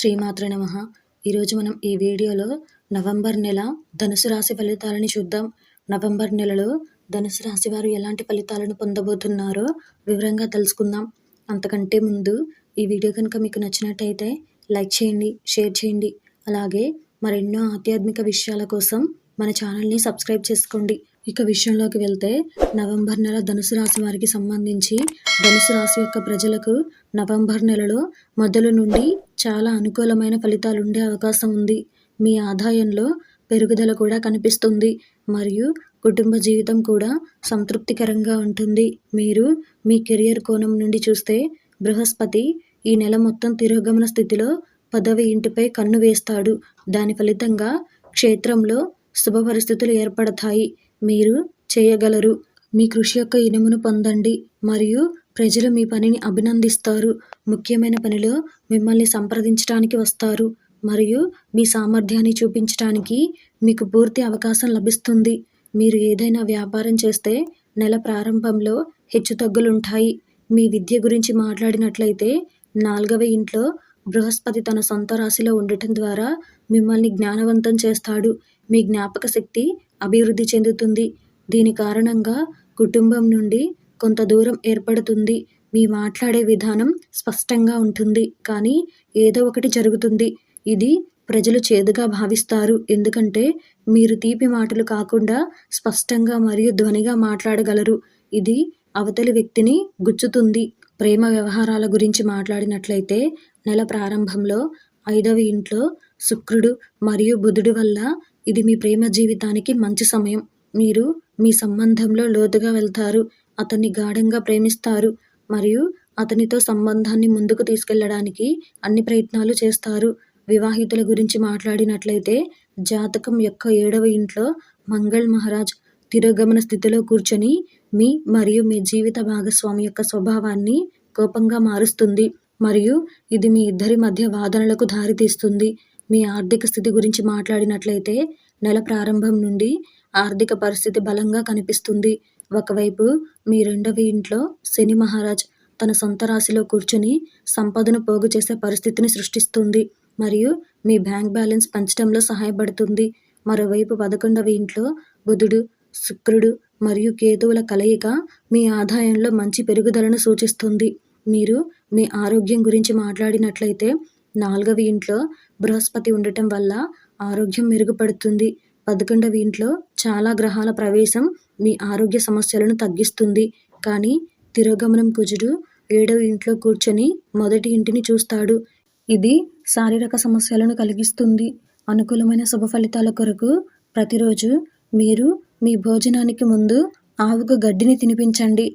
శ్రీమాత్రే నమః. ఈరోజు మనం ఈ వీడియోలో నవంబర్ నెల ధనుసు రాశి ఫలితాలని చూద్దాం. నవంబర్ నెలలో ధనుసు రాశి వారు ఎలాంటి ఫలితాలను పొందబోతున్నారో వివరంగా తెలుసుకుందాం. అంతకంటే ముందు ఈ వీడియో కనుక మీకు నచ్చినట్టయితే లైక్ చేయండి, షేర్ చేయండి. అలాగే మరెన్నో ఆధ్యాత్మిక విషయాల కోసం మన ఛానల్ని సబ్స్క్రైబ్ చేసుకోండి. ఇక విషయంలోకి వెళ్తే నవంబర్ నెల ధనుసు రాశి వారికి సంబంధించి ధనుసు రాశి యొక్క ప్రజలకు నవంబర్ నెలలో మొదలు నుండి చాలా అనుకూలమైన ఫలితాలు ఉండే అవకాశం ఉంది. మీ ఆదాయంలో పెరుగుదల కూడా కనిపిస్తుంది మరియు కుటుంబ జీవితం కూడా సంతృప్తికరంగా ఉంటుంది. మీరు మీ కెరియర్ కోణం నుండి చూస్తే బృహస్పతి ఈ నెల మొత్తం తిరోగమన స్థితిలో 10వ ఇంటిపై కన్ను వేస్తాడు. దాని ఫలితంగా క్షేత్రంలో శుభ పరిస్థితులు ఏర్పడతాయి. మీరు చేయగలరు. మీ కృషి యొక్క ఇనుమును పొందండి మరియు ప్రజలు మీ పనిని అభినందిస్తారు. ముఖ్యమైన పనిలో మిమ్మల్ని సంప్రదించడానికి వస్తారు మరియు మీ సామర్థ్యాన్ని చూపించడానికి మీకు పూర్తి అవకాశం లభిస్తుంది. మీరు ఏదైనా వ్యాపారం చేస్తే నెల ప్రారంభంలో హెచ్చుతగ్గులుంటాయి. మీ విద్య గురించి మాట్లాడినట్లయితే 4వ ఇంట్లో బృహస్పతి తన సొంత రాశిలో ఉండటం ద్వారా మిమ్మల్ని జ్ఞానవంతం చేస్తాడు. మీ జ్ఞాపక శక్తి అభివృద్ధి చెందుతుంది. దీని కారణంగా కుటుంబం నుండి కొంత దూరం ఏర్పడుతుంది. మీ మాట్లాడే విధానం స్పష్టంగా ఉంటుంది, కానీ ఏదో ఒకటి జరుగుతుంది. ఇది ప్రజలు చేదుగా భావిస్తారు, ఎందుకంటే మీరు తీపి మాటలు కాకుండా స్పష్టంగా మరియు ధ్వనిగా మాట్లాడగలరు. ఇది అవతలి వ్యక్తిని గుచ్చుతుంది. ప్రేమ వ్యవహారాల గురించి మాట్లాడినట్లయితే నెల ప్రారంభంలో 5వ ఇంట్లో శుక్రుడు మరియు బుధుడు వల్ల ఇది మీ ప్రేమ జీవితానికి మంచి సమయం. మీరు మీ సంబంధంలో లోతుగా వెళ్తారు, అతన్ని గాఢంగా ప్రేమిస్తారు మరియు అతనితో సంబంధాన్ని ముందుకు తీసుకెళ్లడానికి అన్ని ప్రయత్నాలు చేస్తారు. వివాహితుల గురించి మాట్లాడినట్లయితే జాతకం యొక్క 7వ ఇంట్లో మంగళ్ మహారాజ్ తిరోగమన స్థితిలో కూర్చొని మీ మరియు మీ జీవిత భాగస్వామి యొక్క స్వభావాన్ని కోపంగా మారుస్తుంది మరియు ఇది మీ ఇద్దరి మధ్య వాదనలకు దారితీస్తుంది. మీ ఆర్థిక స్థితి గురించి మాట్లాడినట్లయితే నెల ప్రారంభం నుండి ఆర్థిక పరిస్థితి బలంగా కనిపిస్తుంది. ఒకవైపు మీ 2వ ఇంట్లో శని మహారాజ్ తన సొంత రాశిలో కూర్చొని సంపదను పోగు చేసే పరిస్థితిని సృష్టిస్తుంది మరియు మీ బ్యాంక్ బ్యాలెన్స్ పెంచడంలో సహాయపడుతుంది. మరోవైపు 11వ ఇంట్లో బుధుడు, శుక్రుడు మరియు కేతువుల కలయిక మీ ఆదాయంలో మంచి పెరుగుదలను సూచిస్తుంది. మీరు మీ ఆరోగ్యం గురించి మాట్లాడినట్లయితే 4వ ఇంట్లో బృహస్పతి ఉండటం వల్ల ఆరోగ్యం మెరుగుపడుతుంది. 11వ ఇంట్లో చాలా గ్రహాల ప్రవేశం మీ ఆరోగ్య సమస్యలను తగ్గిస్తుంది, కానీ తిరోగమనం కుజుడు 7వ ఇంట్లో కూర్చొని మొదటి ఇంటిని చూస్తాడు. ఇది శారీరక సమస్యలను కలిగిస్తుంది. అనుకూలమైన శుభ ఫలితాల కొరకు ప్రతిరోజు మీరు మీ భోజనానికి ముందు ఆవుకు గడ్డిని తినిపించండి.